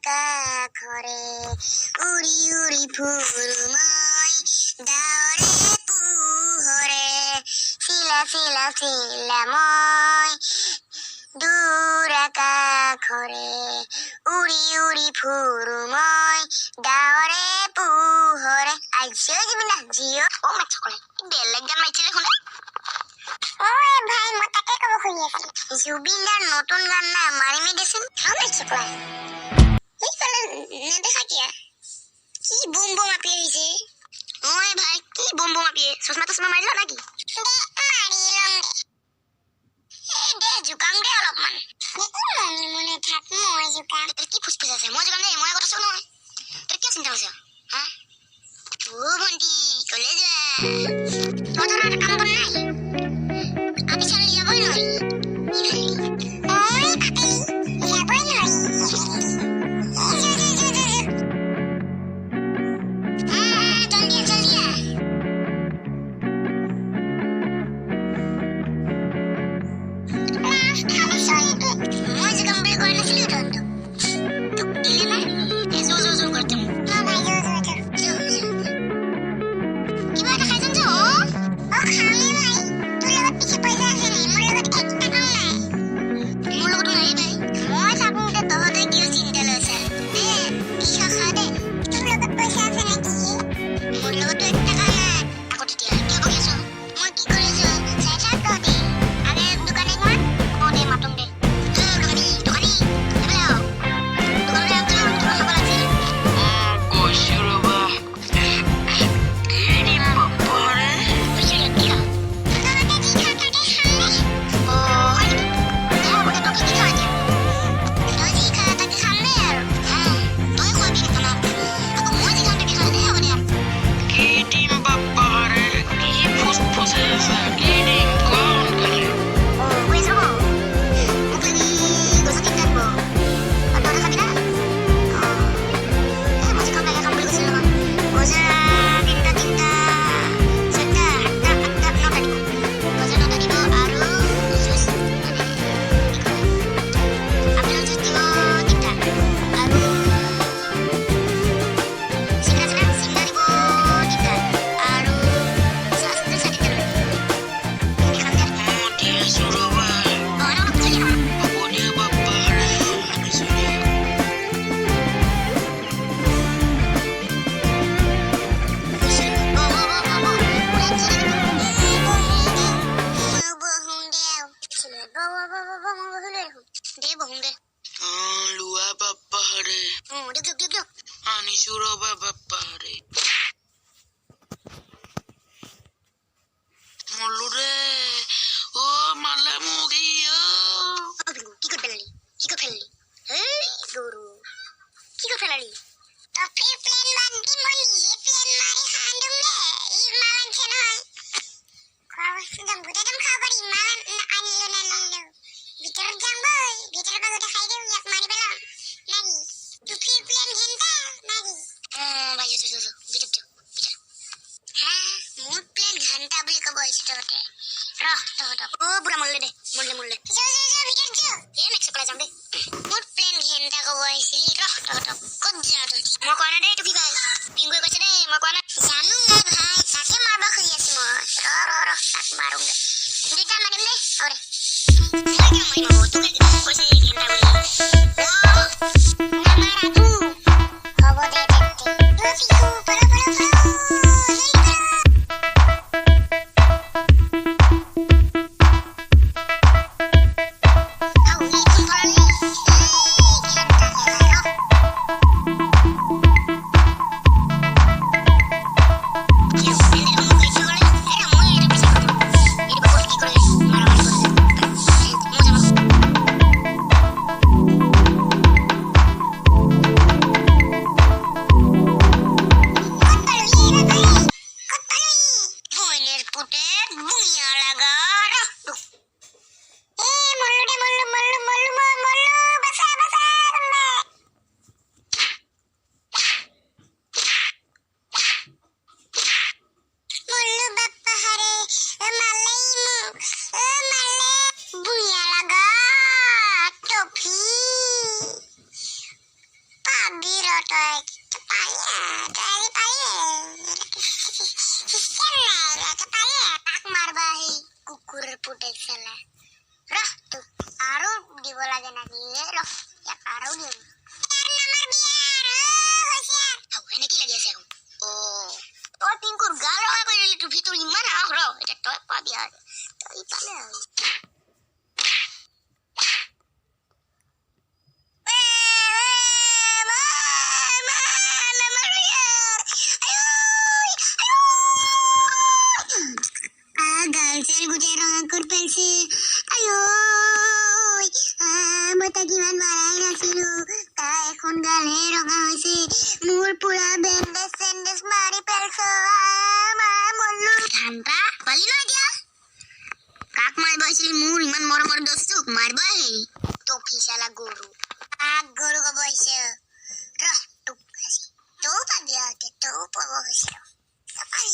কাষৰে উৰি উৰি ফুৰো মই ডাৱৰে পোহৰে চিলা চিলা চিলা মই দূৰ আকাশৰে উৰি উৰি ফুৰো মই ডাৱৰে পোহৰে আইছে যিবিনা জিঅ ও মাছকলে বেলেগ গান মাইছে দেখোন ওই ভাই মই তাকে কব খুজি আছিলো জুবিনাৰ নতুন গান না মাৰি মে দেচোন মাছকলে এইফালে নেদেখা কিয়া কি বুম বুম আপি আহিছে ওই ভাই কি বুম বুম আপি চশমা তশমা মাৰিলা নাকি দে জুকাম দে অলপমান একো মনে মনে থাক মই জুকাম কি ফুসফুস আছে মই জুকাম দে মই কথা শুনো তোৰ কি চিন্তা হৈছে হা ও ভন্টি কলে যা তোৰ এটা কাম বন নাই আপি চালি যাবই নয় ওই আপি যাবই নয় জলদি জলদি মই যে কাম কৰি নাছিলো তন্তু তোক দিলে না এজো জো জো করতে ভাই জো জো জো কিবা এটা খাইছন যে ও খামে ভাই তোৰ লগত পিছে পইচা আছে নে মোৰ লগত একটা কাম নাই মোৰ লগত নাই ভাই মই থাকোতে তহতে কি চিন্তা লৈছা কিয় খা দে তোৰ লগত পইচা আছে নে কি মোৰ লগত একটা কাম নাই আকৌ তেতিয়া কিয় বকি আছ মই কি কৰিছো চাই থাক তহতে আগে দোকানে গৈ ওদে মাতম দে Marum deh, ore. Lagi mau itu kan, kok saya ingin tahu. কুকুৰ পুতেক চালা ৰহ তো আৰু দিব লাগে নাকি ৰহ ইয়াক আৰু দিম এনেকি লাগি আছে তই পিংকুৰ গা লগা কৰি দিলি তোৰ ভিতৰত ইমান আহ ৰ এতিয়া তই পাবি আৰু তই পালে আৰু গাৰ্লফ্ৰেণ্ড গোটেই ৰঙা কোট পাইছে মই তাক ইমান মাৰাই নাছিলো তাই এখন গালহে ৰঙা হৈছে মোৰ পুৰা বেণ্ডেজ চেণ্ডেজ মাৰি পেলাইছ মল্লু ঠাণ্ডা পালি ন এতিয়া কাক মাৰিব আহিছিলি মোৰ ইমান মৰমৰ দোস্তক মাৰিব আহি টফি চালা গৰু কাক গৰু কব আহিছে ৰহ তোক তৌ পাবি আৰু তৌ পাব হৈছে তপালি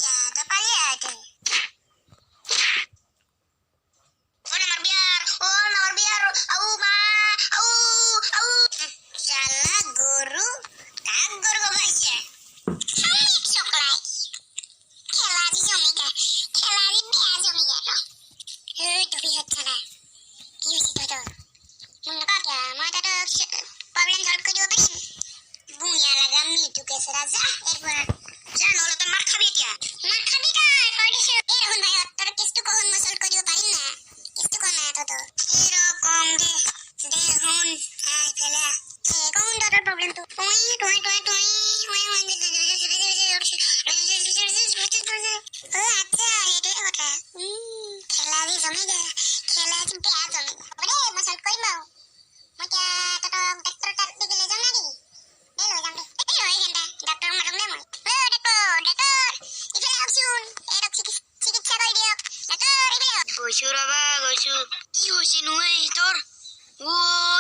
গৈছো ৰবা গৈছো কি হৈছে নহয় তোৰ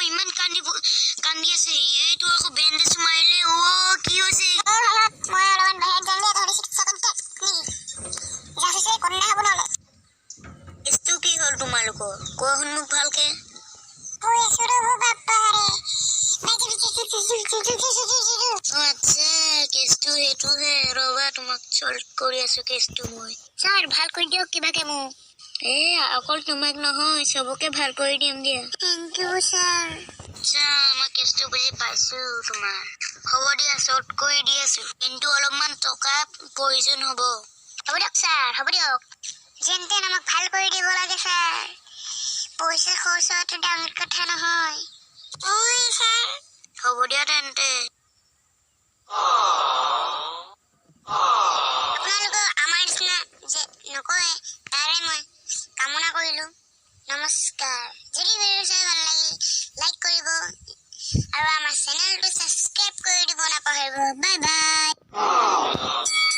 ইমান কান্দি আছে এইটো আকৌ বেণ্ডেজ মাৰিলে কি হৈছে মই অলপমান বাহিৰত যাম দে চিকিৎসা কেছটো কি হ'ল তোমালোকৰ কোৱাচোন মোক ভালকে আচ্ছা কেছটো সেইটোহে ৰবা তোমাক চল্ভ কৰি আছো কেছটো মই ছাৰ ভাল কৰি দিয়ক কিবাকে মোক অকল তোমাক নহয় চবকে ভাল কৰি দিম দিয়া থেংক ইউ ছাৰ মই কেছটো বুজি পাইছো তোমাৰ হ'ব দিয়া চল্ভ কৰি দি আছো কিন্তু অলপমান টকা প্ৰয়োজন হ'ব দিয়ক ছাৰ হ'ব দিয়ক যেন তেন আমাক ভাল কৰি দিব লাগে ছাৰ পইচা খৰচটো ডাঙৰ কথা নহয় ছাৰ হ'ব দিয়া তেন্তে আপোনালোকৰ আমাৰ নিচিনা যে নকয় তাৰে মই কামনা কৰিলো নমস্কাৰ যদি ভিডিঅ চাই ভাল লাগিল লাইক কৰিব আৰু আমাৰ চেনেলটো সাবস্ক্ৰাইব কৰি দিব নাপাহৰিব বাই বাই